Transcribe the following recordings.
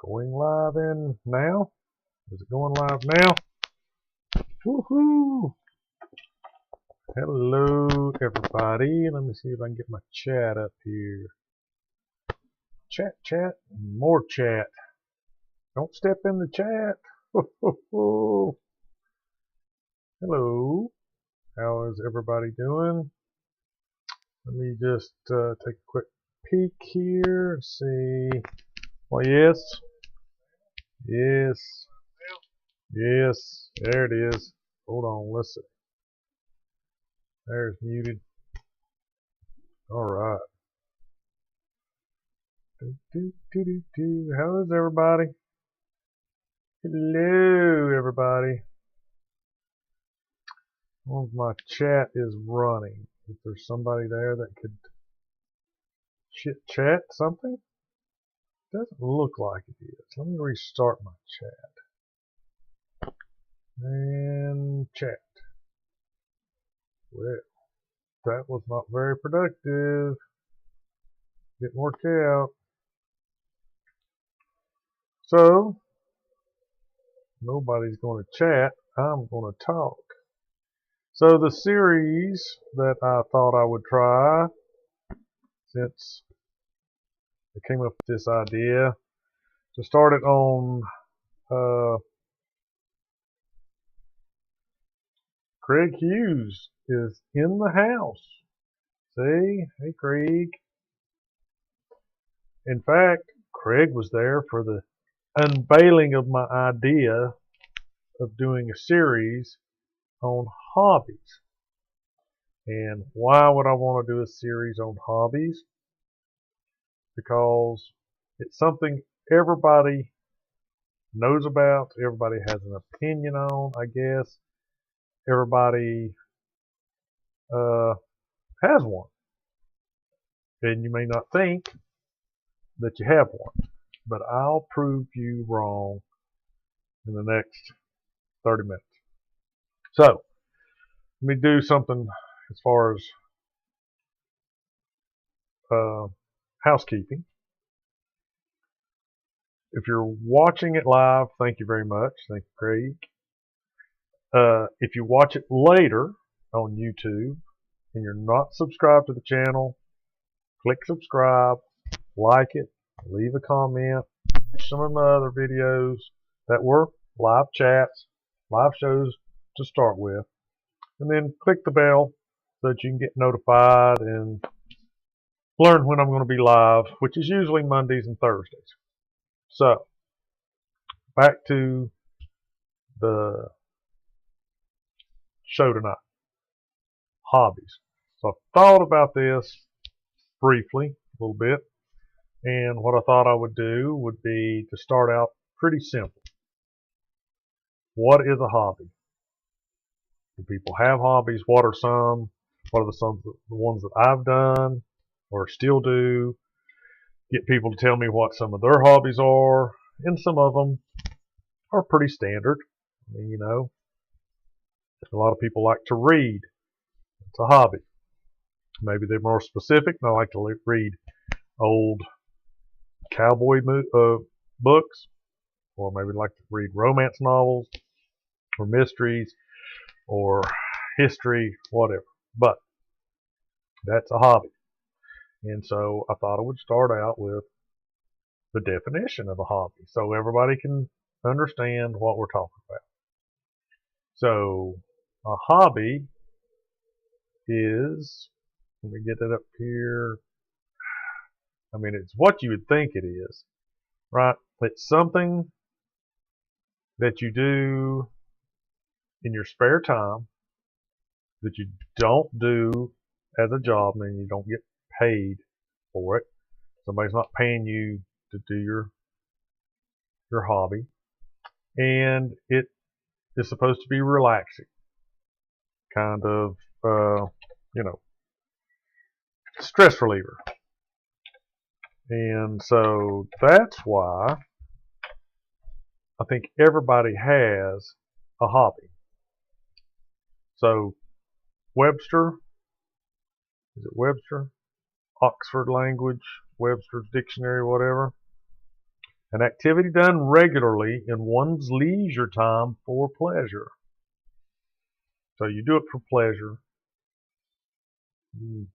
Going live in now? Is it going live now? Woohoo! Hello, everybody. Let me see if I can get my chat up here. Chat, more chat. Don't step in the chat. Hello. How is everybody doing? Let me just take a quick peek here and see. Well, yes. Yes. There it is. Hold on. Let's see. There's muted. All right. How is everybody? Hello, everybody. Well, my chat is running. If there's somebody there that could chat something, doesn't look like it is. Let me restart my chat. And chat. Well, that was not very productive. Didn't work out. So, nobody's going to chat. I'm going to talk. So the series that I thought I would try, since I came up with this idea, to start it on Craig Hughes is in the house. See? Hey, Craig. In fact, Craig was there for the unveiling of my idea of doing a series on hobbies. And why would I want to do a series on hobbies? Because it's something everybody knows about, everybody has an opinion on, I guess. Everybody has one. And you may not think that you have one, but I'll prove you wrong in the next 30 minutes. So, let me do something as far as housekeeping. If you're watching it live, thank you very much. Thank you, Craig. If you watch it later on YouTube and you're not subscribed to the channel, click subscribe, like it, leave a comment. Some of my other videos that were live chats, live shows to start with, and then click the bell so that you can get notified and learn when I'm going to be live, which is usually Mondays and Thursdays. So, back to the show tonight. Hobbies. So I thought about this briefly, a little bit, and what I thought I would do would be to start out pretty simple. What is a hobby? Do people have hobbies? What are some? What are the ones that I've done or still do? Get people to tell me what some of their hobbies are, and some of them are pretty standard. I mean, you know, a lot of people like to read. It's a hobby. Maybe they're more specific. They like to read old cowboy books, or maybe like to read romance novels, or mysteries, or history, whatever. But that's a hobby. And so I thought I would start out with the definition of a hobby so everybody can understand what we're talking about. So a hobby is, let me get it up here. I mean, it's what you would think it is, right? It's something that you do in your spare time that you don't do as a job, and you don't get paid for it. Somebody's not paying you to do your hobby, and it is supposed to be relaxing, kind of stress reliever. And so that's why I think everybody has a hobby. So Webster, is it Webster? Oxford Language, Webster's Dictionary, whatever, An activity done regularly in one's leisure time for pleasure. So you do it for pleasure,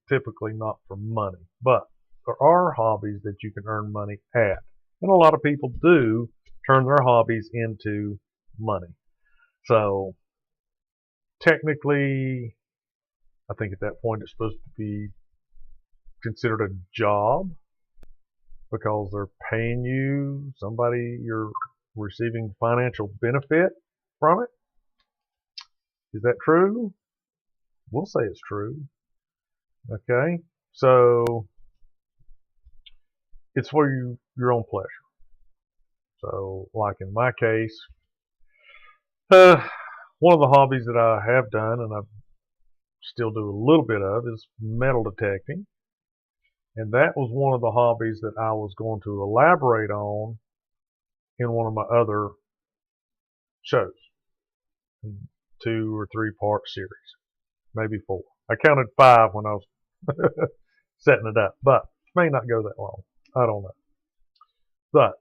typically not for money. But there are hobbies that you can earn money at. And a lot of people do turn their hobbies into money. So technically, I think at that point it's supposed to be considered a job because they're paying you, somebody, you're receiving financial benefit from it. Is that true? We'll say it's true. Okay, so it's for your own pleasure. So, like in my case, one of the hobbies that I have done and I still do a little bit of is metal detecting. And that was one of the hobbies that I was going to elaborate on in one of my other shows. 2 or 3 part series, maybe 4. I counted 5 when I was setting it up, but it may not go that long. I don't know. But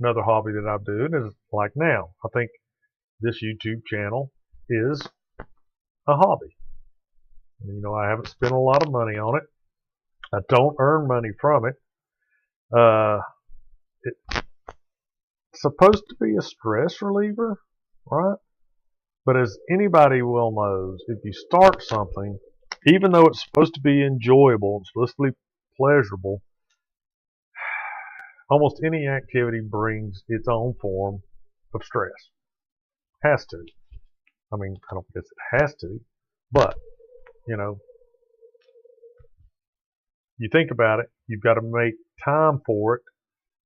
another hobby that I'm doing is like now. I think this YouTube channel is a hobby. You know, I haven't spent a lot of money on it. I don't earn money from it. It's supposed to be a stress reliever, right? But as anybody well knows, if you start something, even though it's supposed to be enjoyable and supposed to be pleasurable, almost any activity brings its own form of stress. Has to. I mean, I don't guess it has to, but, you know, you think about it, you've got to make time for it.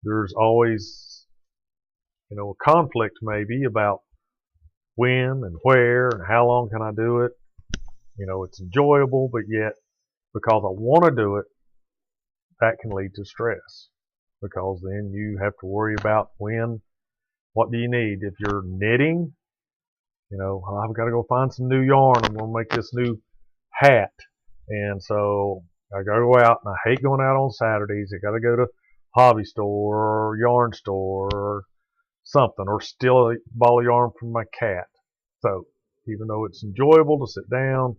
There's always, you know, a conflict maybe about when and where and how long can I do it. You know, it's enjoyable, but yet because I want to do it, that can lead to stress because then you have to worry about what do you need. If you're knitting, you know, I've got to go find some new yarn. I'm going to make this new hat. And so I got to go out, and I hate going out on Saturdays. I got to go to hobby store or yarn store or something, or steal a ball of yarn from my cat. So even though it's enjoyable to sit down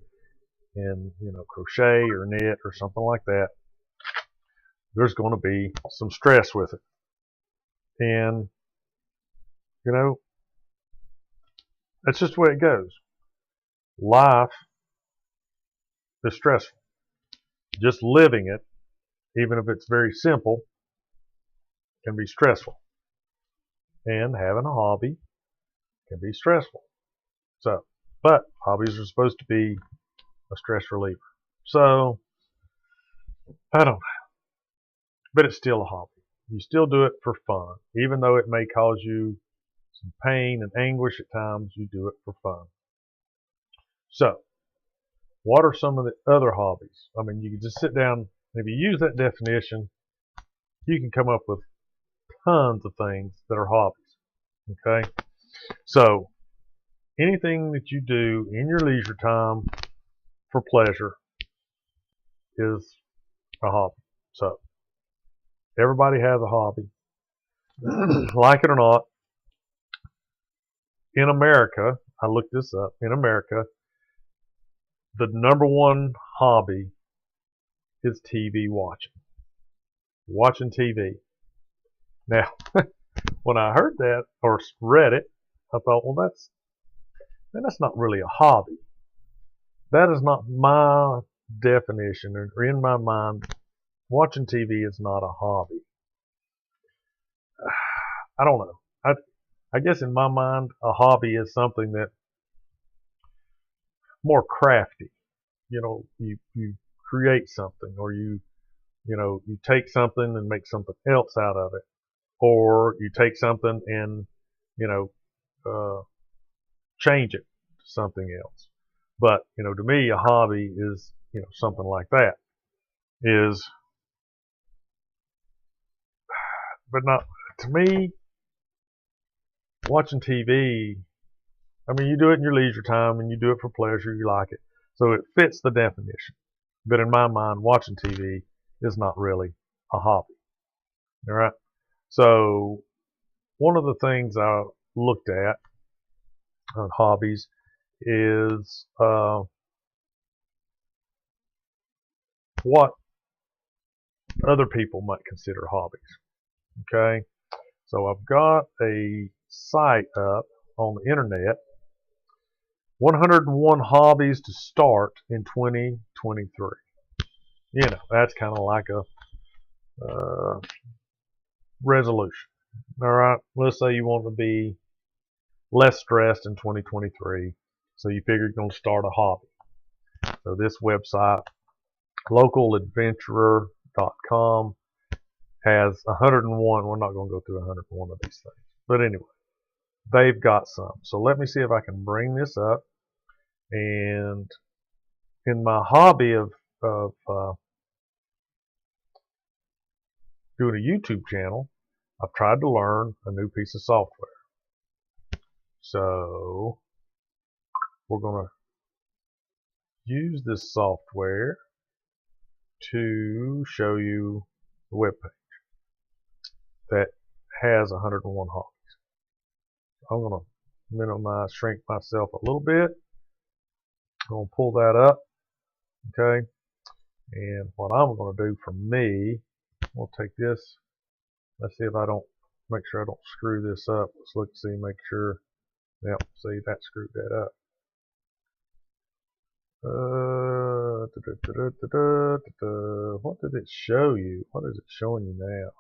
and, you know, crochet or knit or something like that, there's going to be some stress with it. And, you know, that's just the way it goes. Life is stressful. Just living it, even if it's very simple, can be stressful. And having a hobby can be stressful. So, but hobbies are supposed to be a stress reliever. So, I don't know. But it's still a hobby. You still do it for fun. Even though it may cause you some pain and anguish at times, you do it for fun. So, what are some of the other hobbies? I mean, you can just sit down, and if you use that definition, you can come up with tons of things that are hobbies. Okay? So, anything that you do in your leisure time for pleasure is a hobby. So, everybody has a hobby. Like it or not, in America, I looked this up, in America, the #1 hobby is TV watching. Watching TV. Now, when I heard that or read it, I thought, well, that's not really a hobby. That is not my definition, or in my mind, watching TV is not a hobby. I don't know. I guess in my mind, a hobby is something that more crafty. You know, you create something, or you take something and make something else out of it, or you take something and change it to something else. But to me, a hobby is something like that. But not to me. Watching TV, I mean, you do it in your leisure time and you do it for pleasure. You like it, so it fits the definition. But in my mind, watching TV is not really a hobby. All right. So one of the things I looked at on Hobbies is what other people might consider hobbies. Okay. So I've got a site up on the internet, 101 hobbies to start in 2023. You know, that's kind of like a resolution. All right. Let's say you want to be less stressed in 2023. So you figure you're going to start a hobby. So this website, localadventurer.com, has 101. We're not going to go through 101 of these things. But anyway, they've got some. So let me see if I can bring this up. And in my hobby of doing a YouTube channel, I've tried to learn a new piece of software. So we're going to use this software to show you the web page that has 101 hobbies. I'm going to minimize, shrink myself a little bit. I'm going to pull that up, okay? And what I'm going to do for me, we'll take this. Let's see if I don't, make sure I don't screw this up. Let's look, see, make sure. Yep, see, that screwed that up. What did it show you? What is it showing you now?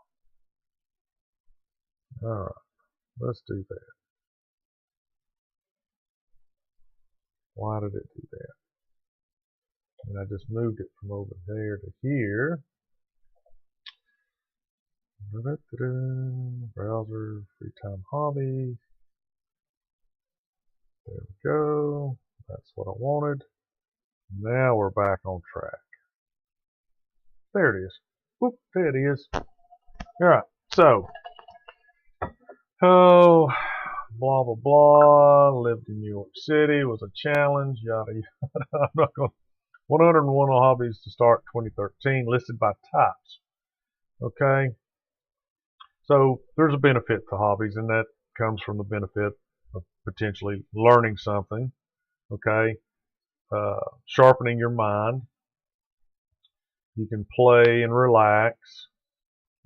Alright, let's do that. Why did it do that? And I just moved it from over there to here. Browser, free time hobbies. There we go. That's what I wanted. Now we're back on track. There it is. Whoop, there it is. Alright, so, oh, blah, blah, blah. Lived in New York City, was a challenge, yada, yada. I'm not going to. 101 hobbies to start 2013, listed by types. Okay? So there's a benefit to hobbies, and that comes from the benefit of potentially learning something. Okay? Sharpening your mind. You can play and relax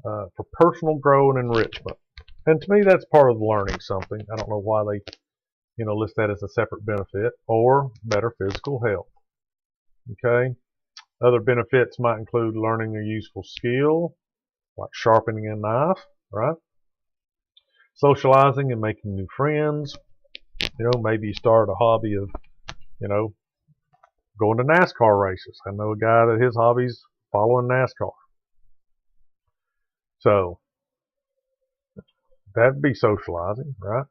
for personal growth and enrichment. And to me, that's part of learning something. I don't know why they, list that as a separate benefit. Or better physical health. Okay? Other benefits might include learning a useful skill, like sharpening a knife, right? Socializing and making new friends. Maybe you start a hobby of, going to NASCAR races. I know a guy that his hobby's following NASCAR. So, that'd be socializing, right?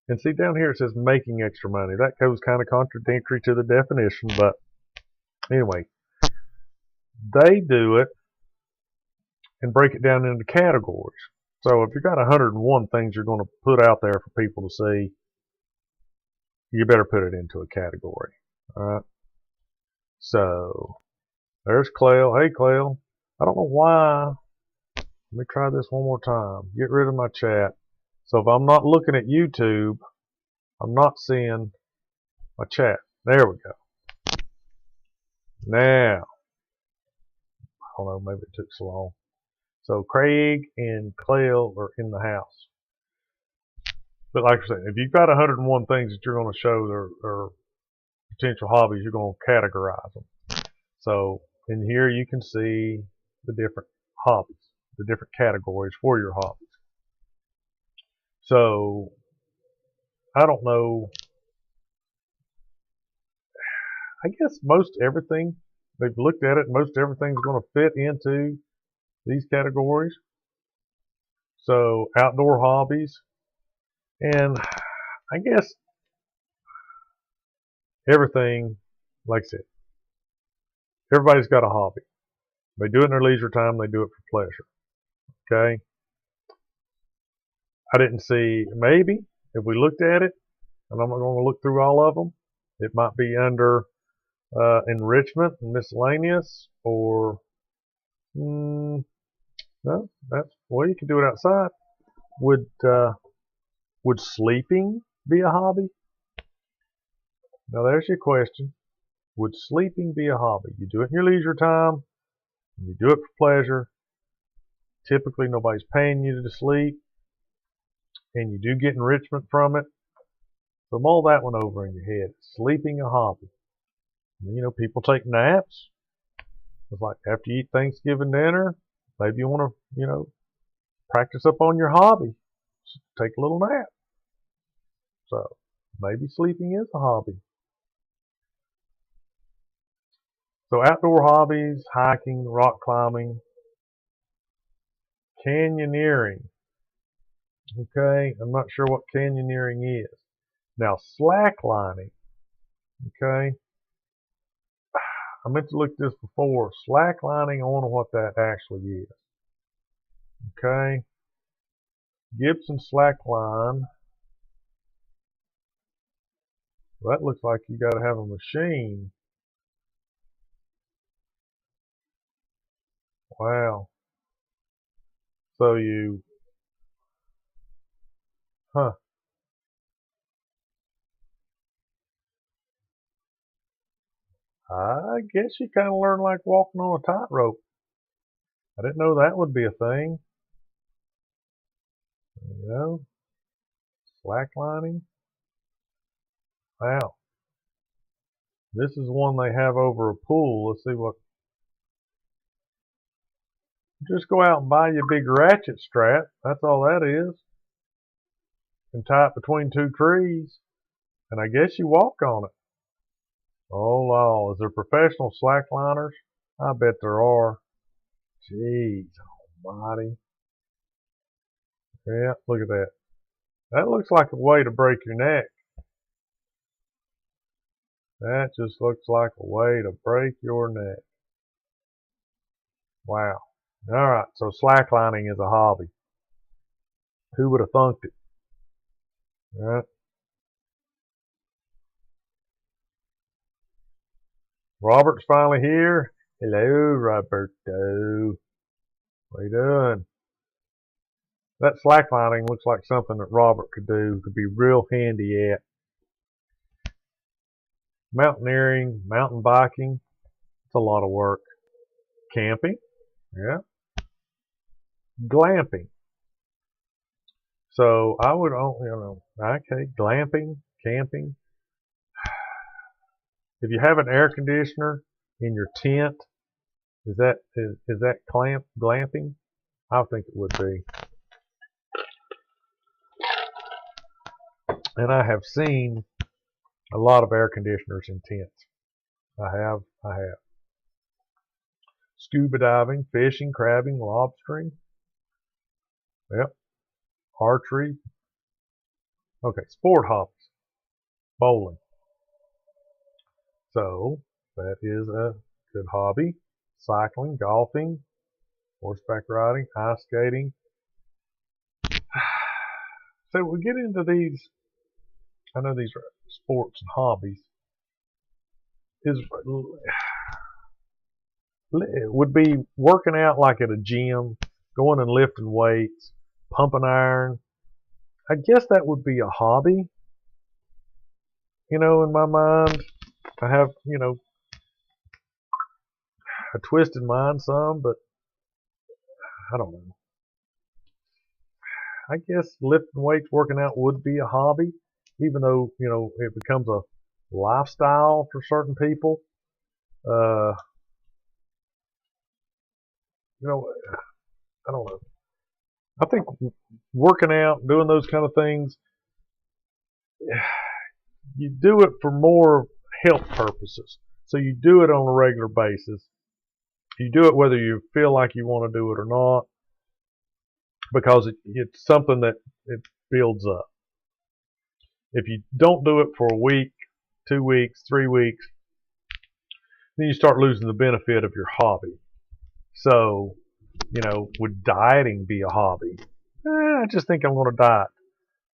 And see, down here it says making extra money. That goes kind of contradictory to the definition, but anyway, they do it and break it down into categories. So if you've got 101 things you're going to put out there for people to see, you better put it into a category. All right. So there's Clell. Hey, Clell. I don't know why. Let me try this one more time. Get rid of my chat. So if I'm not looking at YouTube, I'm not seeing my chat. There we go. Now, I don't know, maybe it took so long. So Craig and Clell are in the house. But like I said, if you've got 101 things that you're going to show or potential hobbies, you're going to categorize them. So in here you can see the different hobbies, the different categories for your hobbies. So I don't know. I guess most everything, they've looked at it, most everything's going to fit into these categories. So outdoor hobbies, and I guess everything, like I said, everybody's got a hobby. They do it in their leisure time, they do it for pleasure. Okay? I didn't see, maybe, if we looked at it, and I'm not going to look through all of them, it might be under enrichment and miscellaneous, or No, well, you can do it outside. Would would sleeping be a hobby? Now there's your question. Would sleeping be a hobby? You do it in your leisure time. You do it for pleasure. Typically, nobody's paying you to sleep, and you do get enrichment from it. So mull that one over in your head. Sleeping a hobby. You know, people take naps. It's like after you eat Thanksgiving dinner, maybe you want to, practice up on your hobby. Take a little nap. So maybe sleeping is a hobby. So outdoor hobbies, hiking, rock climbing, canyoneering. Okay, I'm not sure what canyoneering is. Now slacklining. Okay, I meant to look this before. Slacklining, I wonder what that actually is. Okay, Gibson slackline. Well, that looks like you got to have a machine. Wow. So huh. I guess you kind of learn like walking on a tightrope. I didn't know that would be a thing. You know, slacklining. Wow. This is one they have over a pool. Let's see what. Just go out and buy you a big ratchet strap. That's all that is. And tie it between two trees. And I guess you walk on it. Oh, Lord. Is there professional slackliners? I bet there are. Jeez almighty. Yeah, look at that. That looks like a way to break your neck. That just looks like a way to break your neck. Wow. All right, so slacklining is a hobby. Who would have thunked it? All right. Robert's finally here. Hello, Roberto. What are you doing? That slacklining looks like something that Robert could do. Could be real handy at. Mountaineering, mountain biking. It's a lot of work. Camping. Yeah. Glamping. So I would, okay, glamping, camping. If you have an air conditioner in your tent, is that glamping? I think it would be. And I have seen a lot of air conditioners in tents. I have. Scuba diving, fishing, crabbing, lobstering. Yep. Archery. Okay, sport hobbies. Bowling. So that is a good hobby. Cycling, golfing, horseback riding, ice skating. So we get into these. I know these are sports and hobbies. Would be working out like at a gym, going and lifting weights, pumping iron. I guess that would be a hobby. In my mind, I have, a twisted mind some, but I don't know. I guess lifting weights, working out would be a hobby, even though, it becomes a lifestyle for certain people. Uh, I don't know. I think working out, doing those kind of things, you do it for more health purposes. So you do it on a regular basis. You do it whether you feel like you want to do it or not, because it's something that it builds up. If you don't do it for a week, 2 weeks, 3 weeks, then you start losing the benefit of your hobby. So, would dieting be a hobby? I just think I'm going to diet,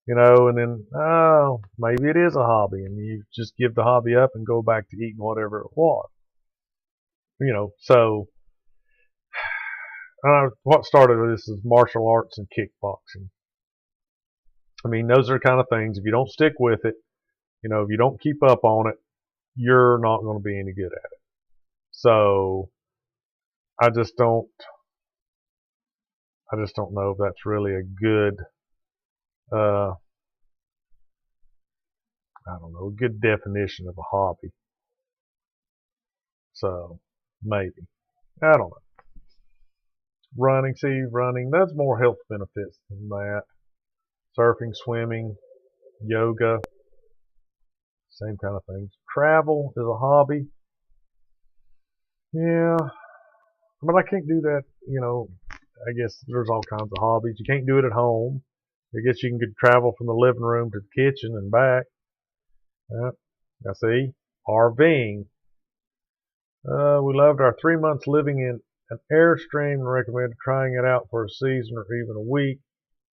and then, oh, maybe it is a hobby, and you just give the hobby up and go back to eating whatever it was. So what started this is martial arts and kickboxing. I mean, those are the kind of things, if you don't stick with it, if you don't keep up on it, you're not going to be any good at it. So I just don't know if that's really a good, I don't know, a good definition of a hobby. So maybe. I don't know. Running, that's more health benefits than that. Surfing, swimming, yoga, same kind of things. Travel is a hobby. Yeah, but I can't do that, I guess there's all kinds of hobbies. You can't do it at home. I guess you can travel from the living room to the kitchen and back. I see. RVing. We loved our 3 months living in an Airstream and recommended trying it out for a season or even a week.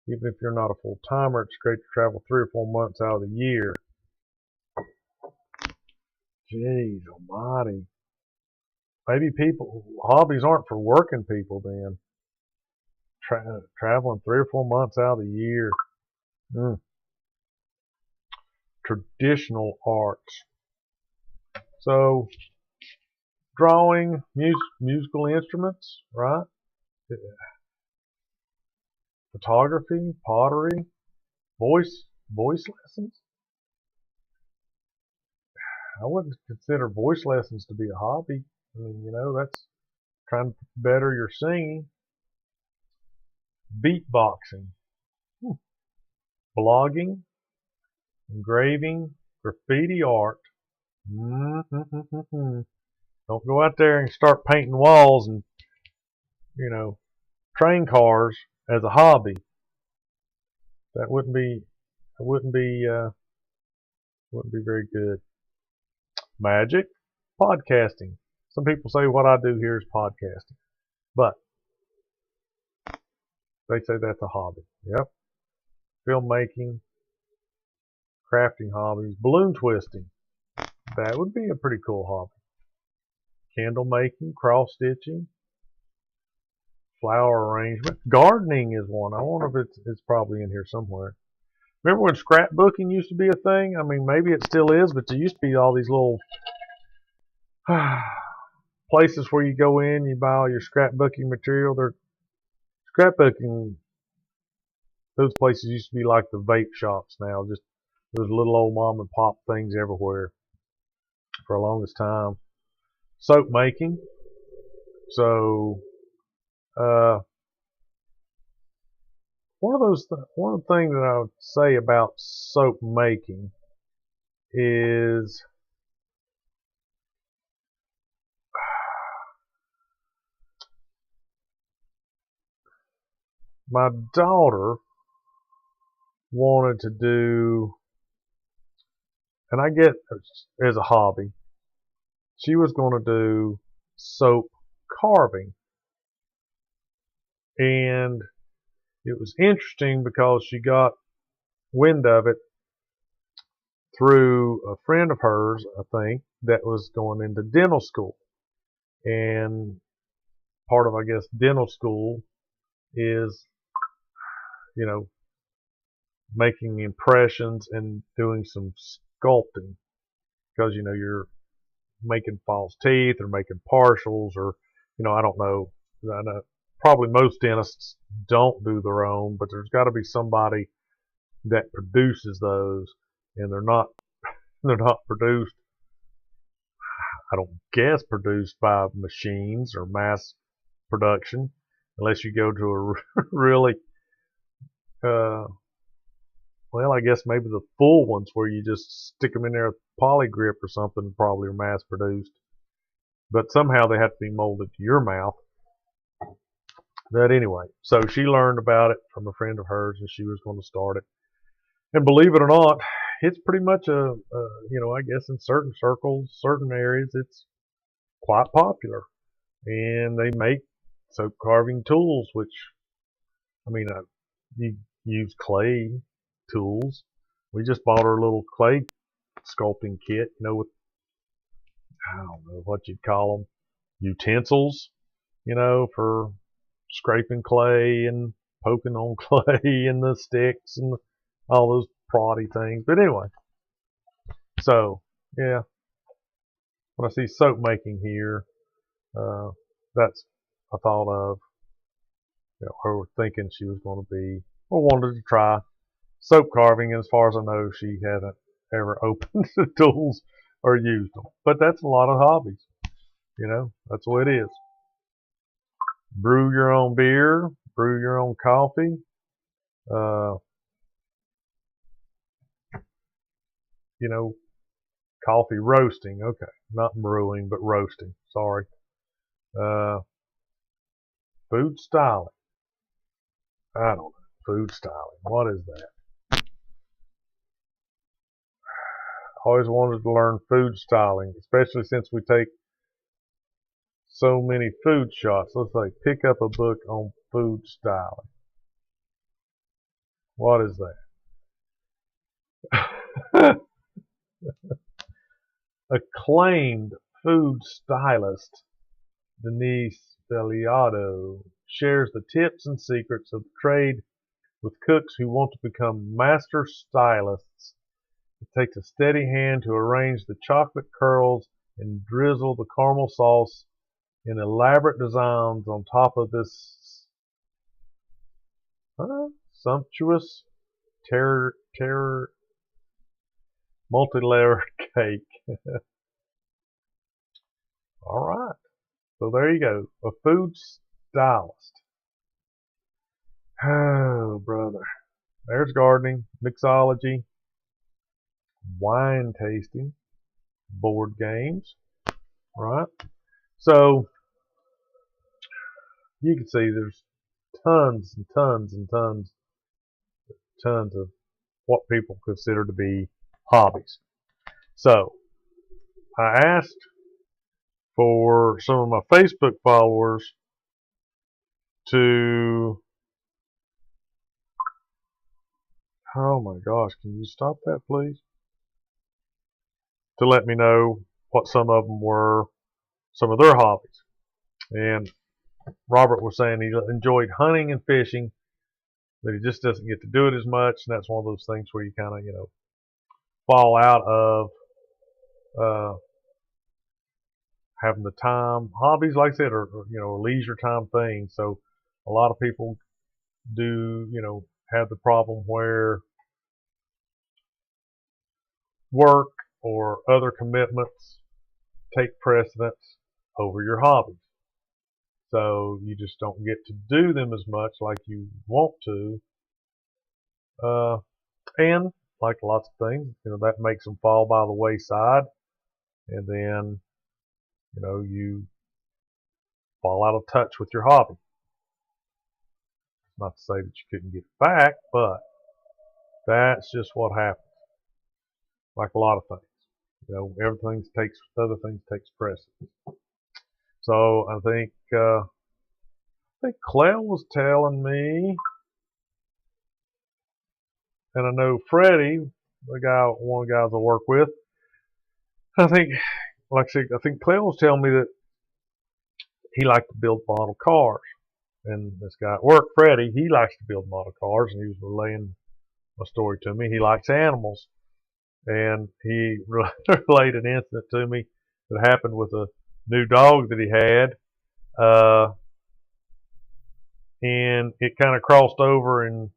Even if you're not a full timer, it's great to travel 3 or 4 months out of the year. Jeez almighty. Maybe hobbies aren't for working people then. Traveling 3 or 4 months out of the year. Traditional arts. So, drawing, musical instruments, right? Photography, pottery, voice lessons. I wouldn't consider voice lessons to be a hobby. I mean, that's trying to better your singing. Beatboxing, blogging, engraving, graffiti art. Don't go out there and start painting walls and, train cars as a hobby. That wouldn't be very good. Magic, podcasting. Some people say what I do here is podcasting, but they say that's a hobby. Yep. Filmmaking, crafting hobbies, balloon twisting. That would be a pretty cool hobby. Candle making, cross stitching, flower arrangement. Gardening is one. I wonder if it's probably in here somewhere. Remember when scrapbooking used to be a thing? I mean, maybe it still is, but there used to be all these little places where you go in, you buy all your scrapbooking material. They're scrapbooking. Those places used to be like the vape shops now. Just those little old mom and pop things everywhere for the longest time. Soap making. So, one of the things that I would say about soap making is my daughter wanted to do, and I get as a hobby, she was going to do soap carving. And it was interesting because she got wind of it through a friend of hers, I think, that was going into dental school. And part of, I guess, dental school is, making impressions and doing some sculpting. Because, you're making false teeth or making partials or, I don't know. I know probably most dentists don't do their own, but there's got to be somebody that produces those, and they're not produced, I don't guess, produced by machines or mass production, unless you go to a really, well, I guess maybe the full ones where you just stick them in there with poly grip or something, probably are mass produced. But somehow they have to be molded to your mouth. But anyway, so she learned about it from a friend of hers, and she was going to start it. And believe it or not, it's pretty much I guess in certain circles, certain areas, it's quite popular. And they make soap carving tools, which, I mean, you use clay tools. We just bought her a little clay sculpting kit, with, I don't know what you'd call them, utensils, for scraping clay and poking on clay and the sticks and all those proddy things. But anyway, so yeah, when I see soap making here, uh, that's I thought of, her thinking she was going to be or wanted to try soap carving. And as far as I know, she hasn't ever opened the tools or used them. But that's a lot of hobbies. That's the way it is. Brew your own beer, brew your own coffee. Uh, you know, Coffee roasting. Okay, not brewing, but roasting. Sorry. Uh, Food styling. I don't know. Food styling. What is that? I always wanted to learn food styling, especially since we take so many food shots. Let's say pick up a book on food styling. What is that? Acclaimed food stylist Denise Belliado shares the tips and secrets of the trade with cooks who want to become master stylists. It takes a steady hand to arrange the chocolate curls and drizzle the caramel sauce in elaborate designs on top of this sumptuous multi-layered cake. All right. So there you go. A food stylist. Oh, brother. There's gardening, mixology, wine tasting, board games, right? So you can see there's tons and tons and tons of what people consider to be hobbies. So I asked for some of my Facebook followers to, oh my gosh, can you stop that please? To let me know what some of them were, some of their hobbies. And Robert was saying he enjoyed hunting and fishing, but he just doesn't get to do it as much. And that's one of those things where you kind of, fall out of uh, having the time. Hobbies, like I said, are leisure time things. So a lot of people do, have the problem where work or other commitments take precedence over your hobbies. So you just don't get to do them as much like you want to. And like lots of things, that makes them fall by the wayside. And then, you fall out of touch with your hobby. Not to say that you couldn't get it back, but that's just what happens. Like a lot of things. Other things takes precedence. So I think Clell was telling me, and I know Freddie, one of the guys I work with, I think, like I said, I think Clell was telling me that he liked to build model cars. And this guy at work, Freddie, he likes to build model cars, and he was relaying a story to me. He likes animals. And he relayed an incident to me that happened with a new dog that he had. And it kind of crossed over and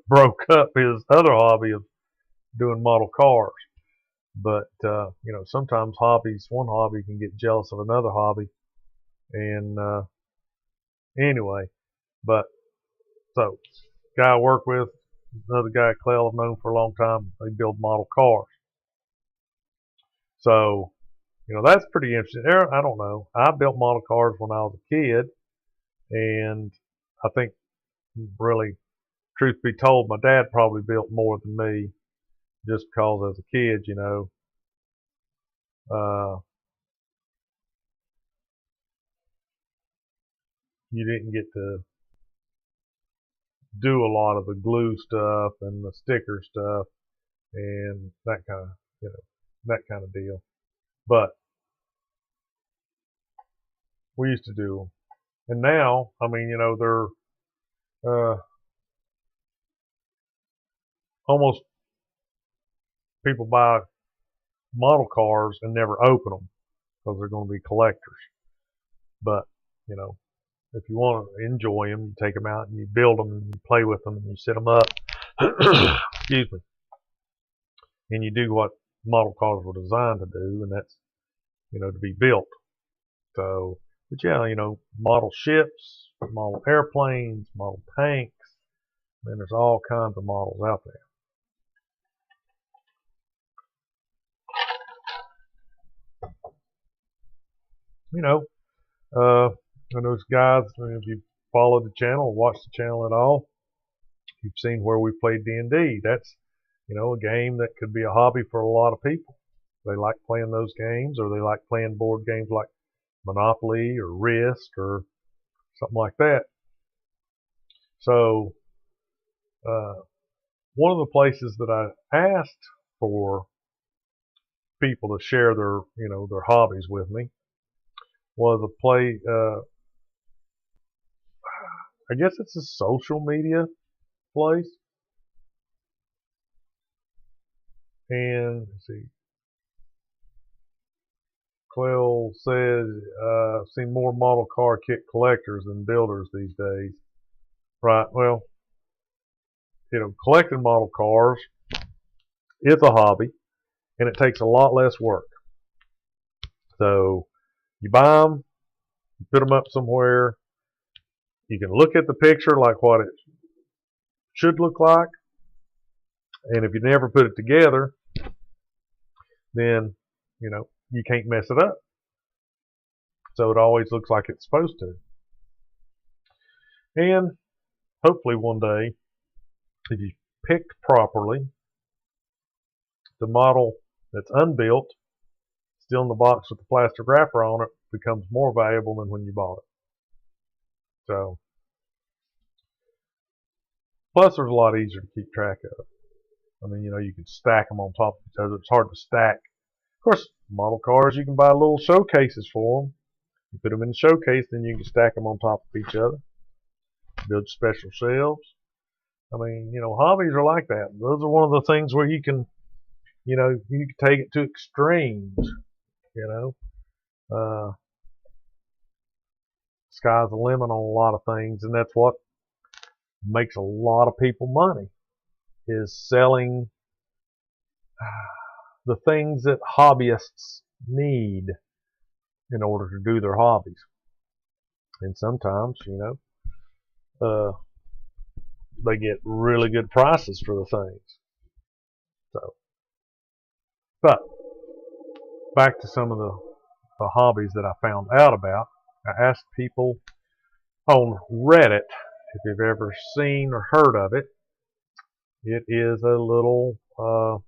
broke up his other hobby of doing model cars. But, sometimes one hobby can get jealous of another hobby. And anyway, but so, guy I work with, another guy at Clell I've known for a long time, they build model cars. So, that's pretty interesting. I don't know. I built model cars when I was a kid, and I think, really, truth be told, my dad probably built more than me, just because as a kid, uh, you didn't get to do a lot of the glue stuff and the sticker stuff and that kind of deal. But we used to do And now, I mean, they're almost people buy model cars and never open them because they're going to be collectors. But, you know, if you want to enjoy them, you take them out and you build them and you play with them and you set them up. Excuse me. And you do what model cars were designed to do, and that's, to be built. So, but yeah, model ships, model airplanes, model tanks. And there's all kinds of models out there. And those guys, if you follow the channel, watch the channel at all, you've seen where we played D&D. That's, a game that could be a hobby for a lot of people. They like playing those games, or they like playing board games like Monopoly or Risk or something like that. So, one of the places that I asked for people to share their hobbies with me was a play. I guess it's a social media place. And let's see, Quell says, I've seen more model car kit collectors than builders these days. Right. Well, collecting model cars is a hobby, and it takes a lot less work. So you buy them, you put them up somewhere. You can look at the picture like what it should look like. And if you never put it together, then, you can't mess it up. So it always looks like it's supposed to. And hopefully one day, if you picked properly, the model that's unbuilt, still in the box with the plastic wrapper on it, becomes more valuable than when you bought it. So, plus there's a lot easier to keep track of. I mean, you can stack them on top of each other. It's hard to stack. Of course, model cars, you can buy little showcases for them. You put them in the showcase, then you can stack them on top of each other. Build special shelves. I mean, hobbies are like that. Those are one of the things where you can, you can take it to extremes. Sky's the limit on a lot of things, and that's what makes a lot of people money, is selling the things that hobbyists need in order to do their hobbies. And sometimes, they get really good prices for the things. So, but back to some of the hobbies that I found out about. I asked people on Reddit if you've ever seen or heard of it. It is a little, I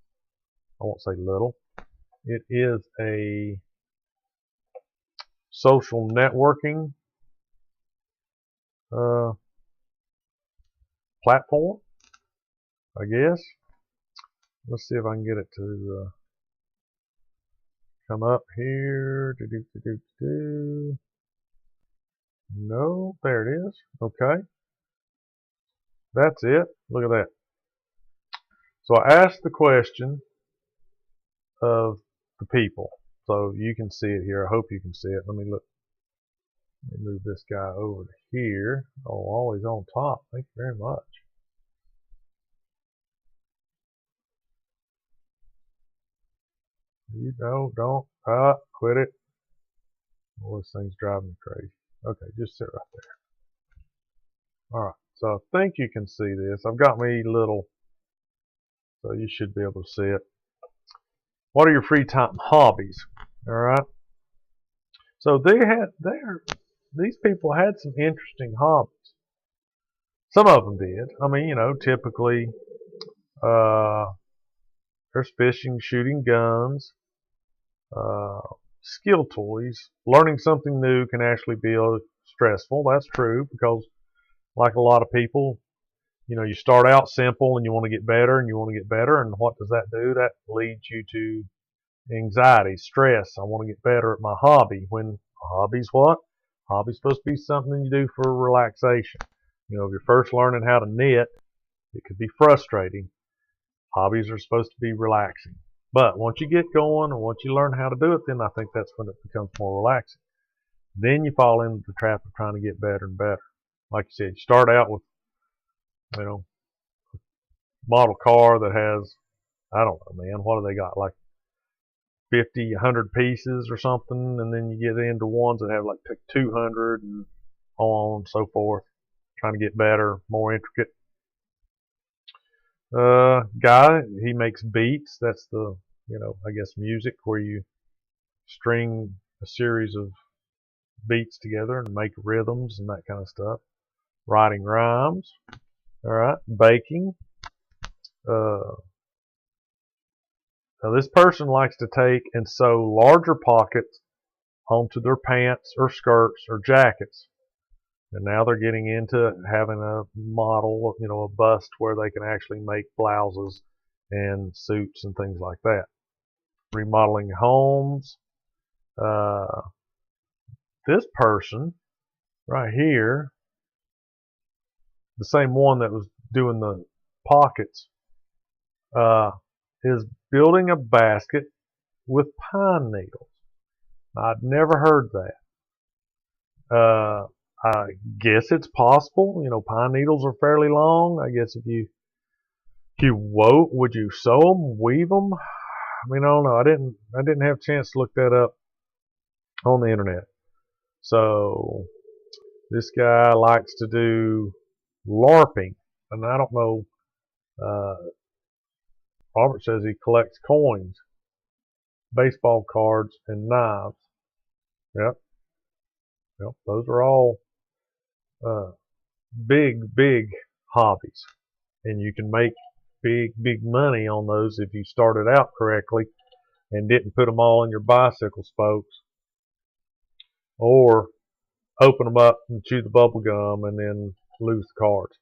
won't say little, it is a social networking platform, I guess. Let's see if I can get it to come up here. No, there it is. Okay. That's it. Look at that. So I asked the question of the people. So you can see it here. I hope you can see it. Let me look. Let me move this guy over to here. Oh, always on top. Thank you very much. You don't. Quit it. Well, this thing's driving me crazy. Okay, just sit right there. Alright, so I think you can see this. I've got me little, so you should be able to see it. What are your free time hobbies? Alright. So these people had some interesting hobbies. Some of them did. I mean, typically, there's fishing, shooting guns, skill toys. Learning something new can actually be stressful. That's true, because like a lot of people, you start out simple and you want to get better and you want to get better. And what does that do? That leads you to anxiety, stress. I want to get better at my hobby. When a hobby's what? Hobby's supposed to be something you do for relaxation. You know, if you're first learning how to knit, it could be frustrating. Hobbies are supposed to be relaxing. But once you get going and once you learn how to do it, then I think that's when it becomes more relaxing. Then you fall into the trap of trying to get better and better. Like you said, you start out with, you know, model car that has, I don't know, man, what do they got? Like 50, 100 pieces or something, and then you get into ones that have like 200 and on and so forth, trying to get better, more intricate. Guy, he makes beats. That's the, I guess music where you string a series of beats together and make rhythms and that kind of stuff. Writing rhymes. All right, baking. Now this person likes to take and sew larger pockets onto their pants or skirts or jackets. And now they're getting into having a model, a bust where they can actually make blouses and suits and things like that. Remodeling homes. This person right here, the same one that was doing the pockets, is building a basket with pine needles. I'd never heard that. I guess it's possible. Pine needles are fairly long. I guess if you wove, would you sew them, weave them? I mean, I don't know. I didn't have a chance to look that up on the internet. So this guy likes to do LARPing, and I don't know. Robert says he collects coins, baseball cards, and knives. Yep, those are all big hobbies, and you can make big money on those if you started out correctly and didn't put them all in your bicycle spokes, or open them up and chew the bubble gum and then lose the cards.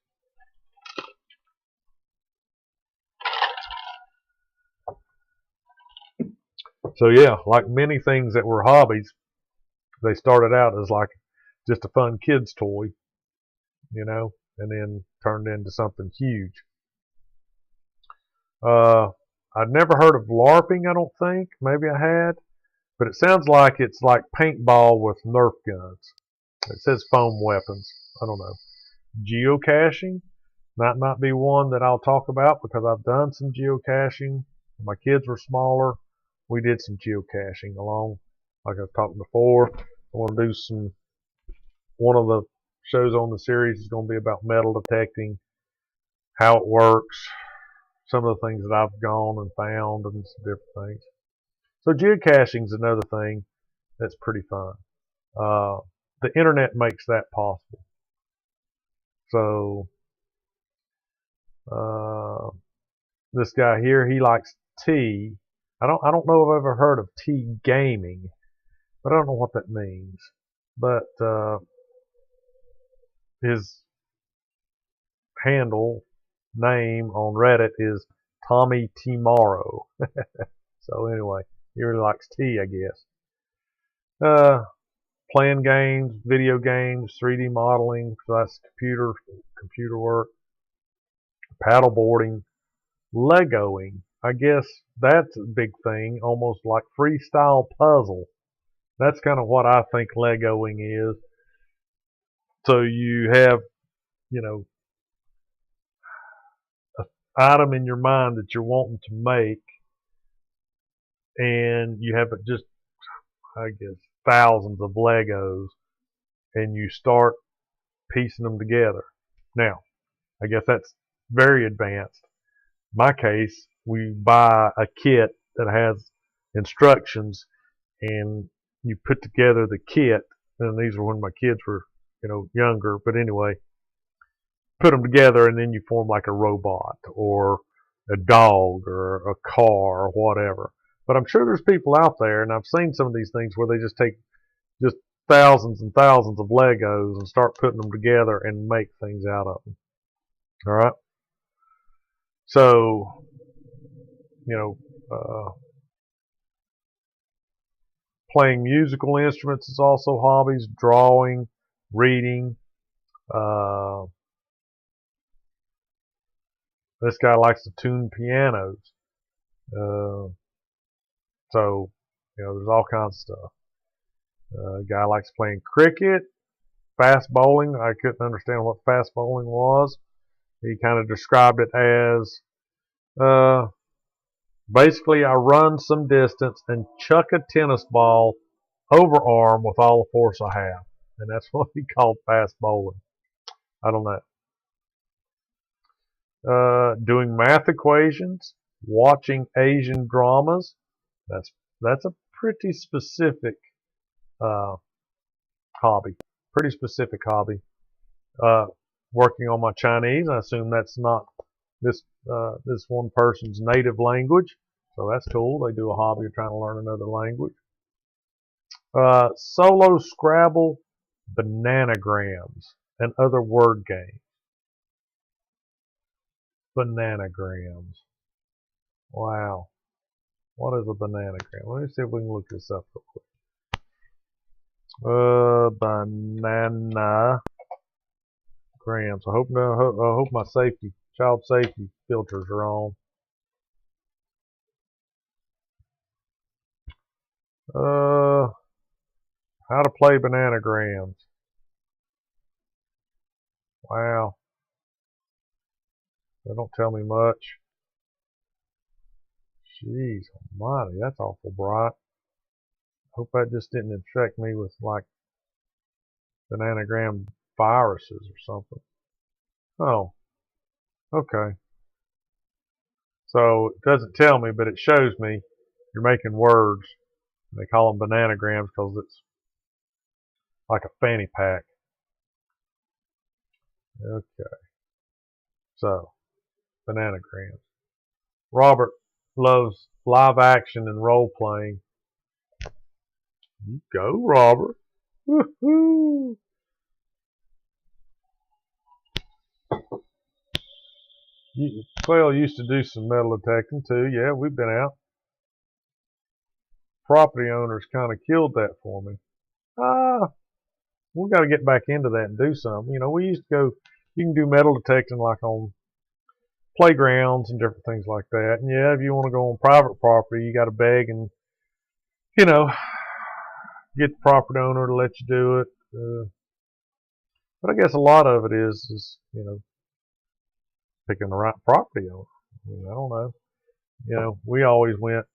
So yeah, like many things that were hobbies, they started out as like just a fun kid's toy, and then turned into something huge. I'd never heard of LARPing, I don't think. Maybe I had. But it sounds like it's like paintball with Nerf guns. It says foam weapons. I don't know. Geocaching. That might be one that I'll talk about because I've done some geocaching. When my kids were smaller, we did some geocaching along. Like I've talked before, I want to do one of the shows on the series is going to be about metal detecting, how it works, some of the things that I've gone and found, and some different things. So geocaching is another thing that's pretty fun. The internet makes that possible. So this guy here, he likes tea. I don't know if I've ever heard of tea gaming, but I don't know what that means. But his handle name on Reddit is Tommy Tomorrow. So anyway, he really likes tea, I guess. Playing games, video games, 3D modeling, so that's computer work, paddleboarding, Legoing. I guess that's a big thing, almost like freestyle puzzle. That's kind of what I think Legoing is. So you have, an item in your mind that you're wanting to make, and you have just, I guess, thousands of Legos, and you start piecing them together. Now, I guess that's very advanced. In my case, we buy a kit that has instructions, and you put together the kit. And these were when my kids were, younger. But anyway, put them together, and then you form like a robot or a dog or a car or whatever. But I'm sure there's people out there, and I've seen some of these things where they just take just thousands and thousands of Legos and start putting them together and make things out of them. All right. So, Playing musical instruments is also hobbies. Drawing, reading. This guy likes to tune pianos. Uh, so, there's all kinds of stuff. A guy likes playing cricket, fast bowling. I couldn't understand what fast bowling was. He kind of described it as basically I run some distance and chuck a tennis ball overarm with all the force I have. And that's what he called fast bowling. I don't know. Doing math equations, watching Asian dramas. That's a pretty specific hobby. Pretty specific hobby. Working on my Chinese. I assume that's not this one person's native language, so that's cool. They do a hobby of trying to learn another language. Solo Scrabble, bananagrams, and other word games. Bananagrams. Wow. What is a bananagram? Let me see if we can look this up real quick. Bananagrams. I hope my child safety filters are on. How to play bananagrams. Wow. They don't tell me much. Jeez almighty, that's awful bright. Hope that just didn't infect me with like bananagram viruses or something. Oh, okay. So it doesn't tell me, but it shows me you're making words. They call them bananagrams because it's like a fanny pack. Okay. So, bananagrams. Robert loves live action and role playing. You go, Robert. Woohoo! Clell used to do some metal detecting too. Yeah, we've been out. Property owners kind of killed that for me. We got to get back into that and do something. We used to go. You can do metal detecting like on playgrounds and different things like that. And yeah, if you want to go on private property, you got to beg and get the property owner to let you do it. But I guess a lot of it is picking the right property owner. I don't know. We always went,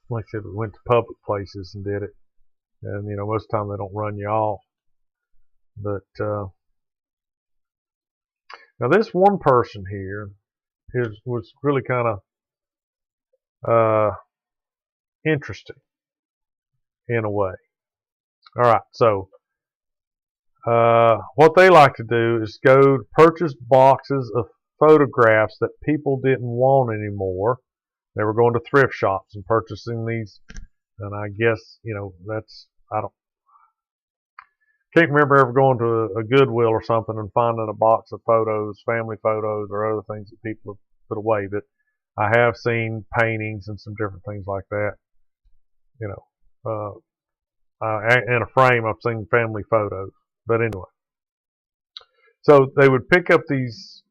like I said, we went to public places and did it. And, most of the time they don't run you off. But, now this one person here was really kind of, interesting in a way. All right. So, what they like to do is go to purchase boxes of photographs that people didn't want anymore. They were going to thrift shops and purchasing these, and I guess can't remember ever going to a Goodwill or something and finding a box of photos, family photos, or other things that people have put away. But I have seen paintings and some different things like that. In a frame, I've seen family photos. But anyway. So they would pick up these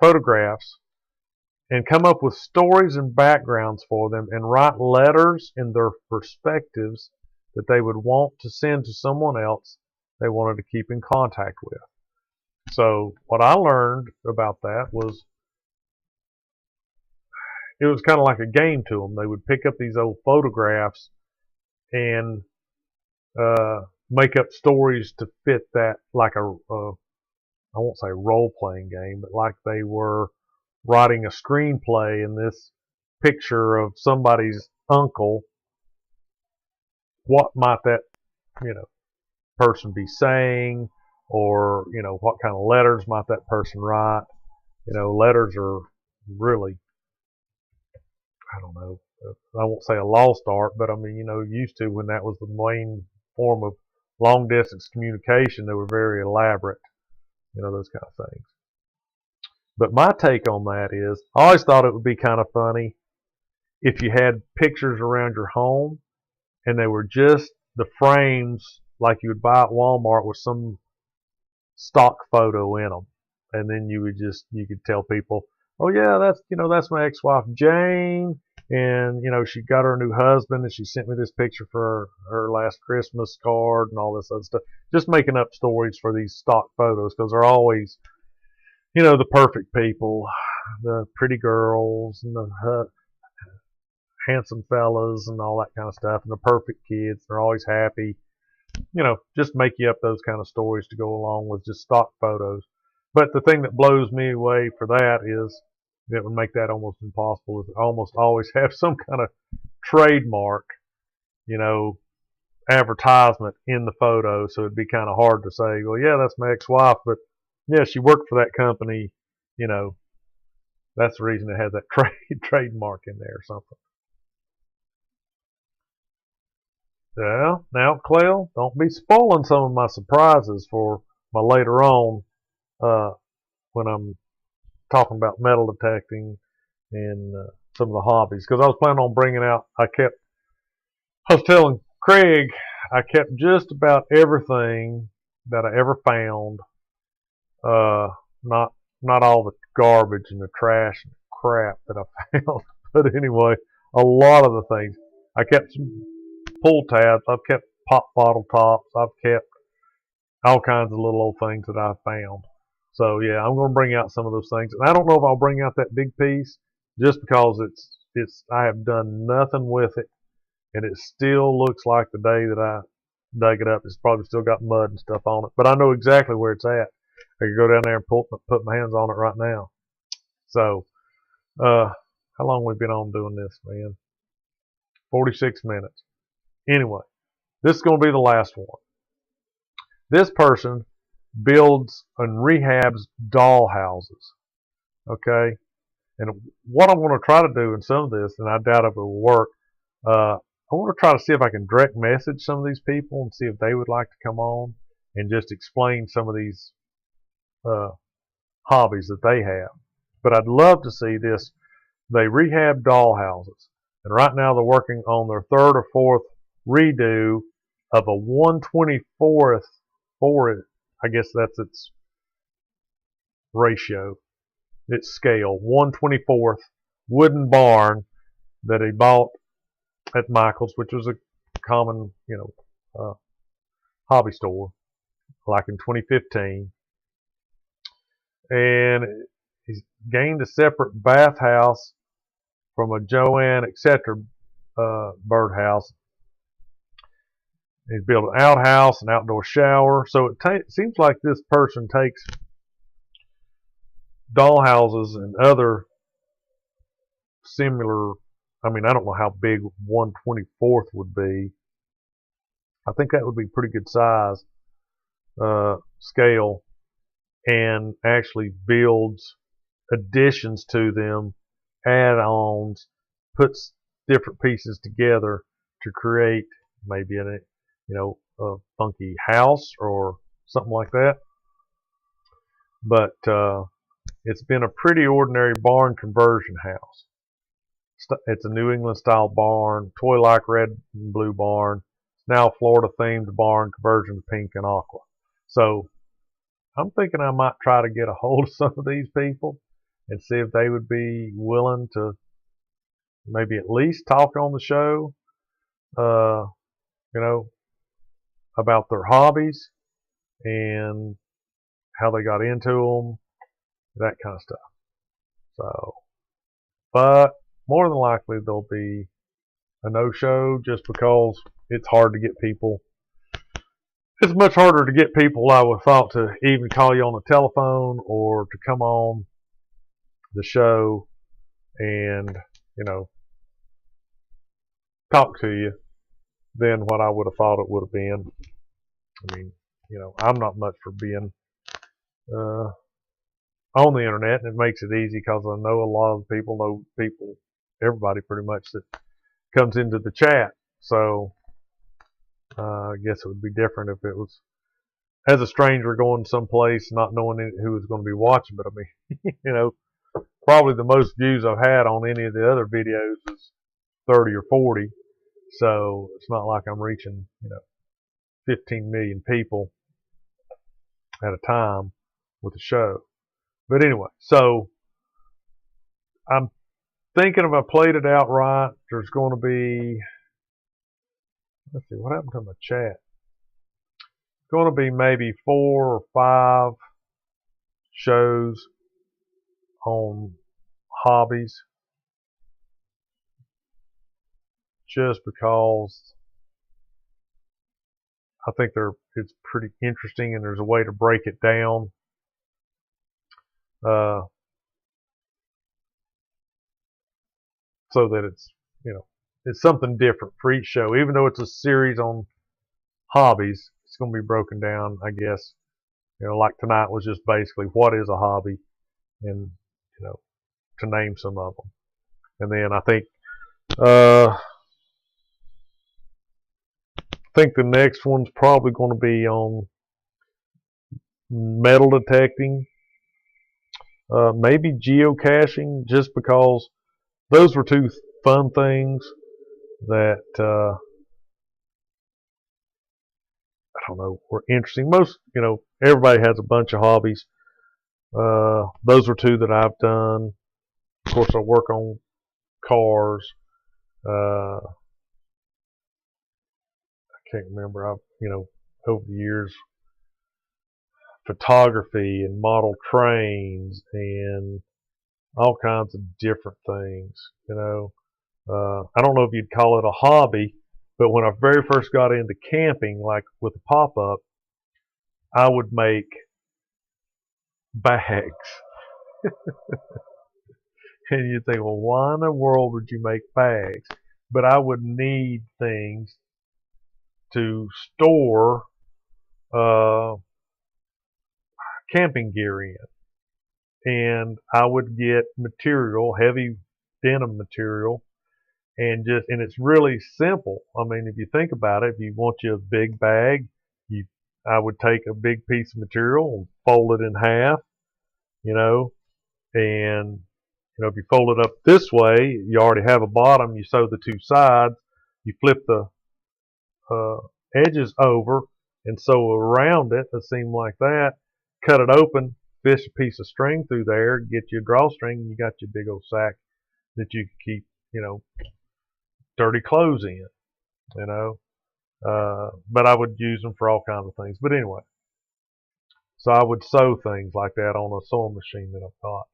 photographs and come up with stories and backgrounds for them and write letters in their perspectives that they would want to send to someone else they wanted to keep in contact with. So what I learned about that was it was kind of like a game to them. They would pick up these old photographs and make up stories to fit that, like I won't say role-playing game, but like they were writing a screenplay in this picture of somebody's uncle. What might that, person be saying? Or, what kind of letters might that person write? Letters are really, I don't know, I won't say a lost art, but I mean, used to when that was the main form of long distance communication, they were very elaborate, those kind of things. But my take on that is, I always thought it would be kind of funny if you had pictures around your home and they were just the frames like you would buy at Walmart with some stock photo in them. And then you could tell people, oh yeah, that's my ex-wife Jane, and she got her a new husband, and she sent me this picture for her last Christmas card and all this other stuff. Just making up stories for these stock photos, because they're always, the perfect people, the pretty girls, and the handsome fellas, and all that kind of stuff, and the perfect kids. They're always happy. Just make you up those kind of stories to go along with just stock photos. But the thing that blows me away for that is that would make that almost impossible, is almost always have some kind of trademark, advertisement in the photo. So it'd be kind of hard to say, well, yeah, that's my ex-wife, but yeah, she worked for that company. That's the reason it has that trademark in there or something. Yeah, now, Clell, don't be spoiling some of my surprises for my later on, when I'm talking about metal detecting and some of the hobbies. Because I was planning on bringing out, I was telling Craig, I kept just about everything that I ever found. Not all the garbage and the trash and crap that I found, but anyway, a lot of the things. I kept some pull tabs. I've kept pop bottle tops. I've kept all kinds of little old things that I found. So yeah, I'm going to bring out some of those things. And I don't know if I'll bring out that big piece, just because I have done nothing with it, and it still looks like the day that I dug it up. It's probably still got mud and stuff on it, but I know exactly where it's at. I could go down there and put my hands on it right now. So, how long have we been on doing this, man? 46 minutes. Anyway, this is going to be the last one. This person builds and rehabs doll houses. Okay? And what I'm going to try to do in some of this, and I doubt if it will work, I want to try to see if I can direct message some of these people and see if they would like to come on and just explain some of these hobbies that they have. But I'd love to see this. They rehab doll houses, and right now they're working on their third or fourth redo of a 1/24th for it. I guess that's its ratio, its scale. 1/24th wooden barn that he bought at Michael's, which was a common, hobby store, like in 2015. And he's gained a separate bathhouse from a Joanne, etc. Birdhouse. He's built an outhouse, an outdoor shower. So it seems like this person takes doll houses and other similar. I mean, I don't know how big 1/24th would be. I think that would be pretty good size, scale, and actually builds additions to them, add-ons, puts different pieces together to create maybe a funky house or something like that. But it's been a pretty ordinary barn conversion house. It's a New England style barn, toy-like red and blue barn. It's now a Florida themed barn conversion to pink and aqua. So I'm thinking I might try to get a hold of some of these people and see if they would be willing to maybe at least talk on the show, about their hobbies and how they got into them, that kind of stuff. So, but more than likely there'll be a no-show, just because it's hard to get people. It's much harder to get people, I would have thought, to even call you on the telephone or to come on the show and, talk to you than what I would have thought it would have been. I mean, I'm not much for being on the internet, and it makes it easy because I know a lot of people know people, everybody pretty much, that comes into the chat. So I guess it would be different if it was as a stranger going someplace not knowing who was going to be watching. But I mean, probably the most views I've had on any of the other videos is 30 or 40. So it's not like I'm reaching 15 million people at a time with a show. But anyway, so I'm thinking if I played it out right, there's going to be, let's see, what happened to my chat? It's going to be maybe 4 or 5 shows on hobbies, just because I think it's pretty interesting and there's a way to break it down. So that it's something different for each show. Even though it's a series on hobbies, it's going to be broken down, I guess. Like tonight was just basically what is a hobby, and to name some of them. And then I think the next one's probably going to be on metal detecting, maybe geocaching, just because those were 2 fun things that I don't know, were interesting. Most, everybody has a bunch of hobbies. Those are 2 that I've done. Of course, I work on cars. I can't remember. Over the years, photography and model trains and all kinds of different things. I don't know if you'd call it a hobby, but when I very first got into camping, like with the pop-up, I would make bags. And you'd think, well, why in the world would you make bags? But I would need things to store camping gear in. And I would get material, heavy denim material, and it's really simple. I mean, if you think about it, if you want you a big bag, I would take a big piece of material and fold it in half, and if you fold it up this way, you already have a bottom. You sew the 2 sides, you flip the edges over and sew around it, a seam like that. Cut it open, fish a piece of string through there, get you a drawstring, and you got your big old sack that you can keep, dirty clothes in, But I would use them for all kinds of things. But anyway, so I would sew things like that on a sewing machine that I've got.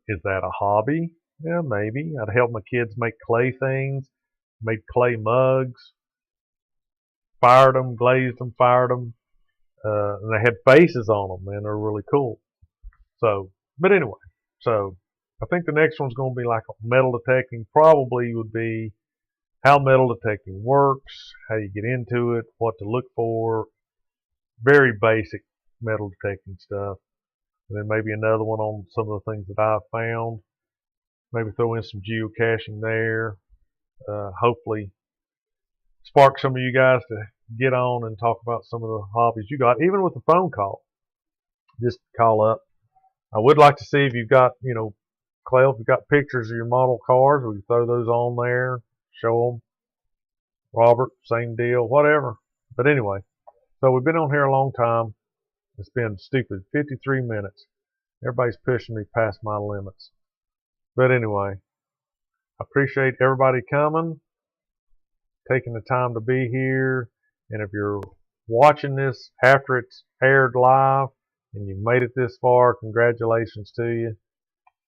Is that a hobby? Yeah, maybe. I'd help my kids make clay things, made clay mugs, fired them, glazed them, fired them. And they had faces on them, man. They're really cool. So, but anyway, so I think the next one's going to be like metal detecting. Probably would be how metal detecting works, how you get into it, what to look for. Very basic metal detecting stuff. And then maybe another one on some of the things that I've found. Maybe throw in some geocaching there. Hopefully spark some of you guys to get on and talk about some of the hobbies you got, even with a phone call. Just call up. I would like to see if you've got, Clay, if you've got pictures of your model cars, we can throw those on there, show them. Robert, same deal, whatever. But anyway, so we've been on here a long time. It's been stupid, 53 minutes. Everybody's pushing me past my limits. But anyway, I appreciate everybody coming, taking the time to be here. And if you're watching this after it's aired live and you've made it this far, congratulations to you.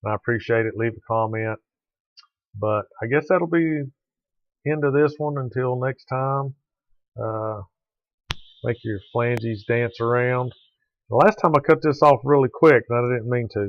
And I appreciate it. Leave a comment. But I guess that'll be end of this one until next time. Make your flanges dance around. The last time I cut this off really quick, and I didn't mean to.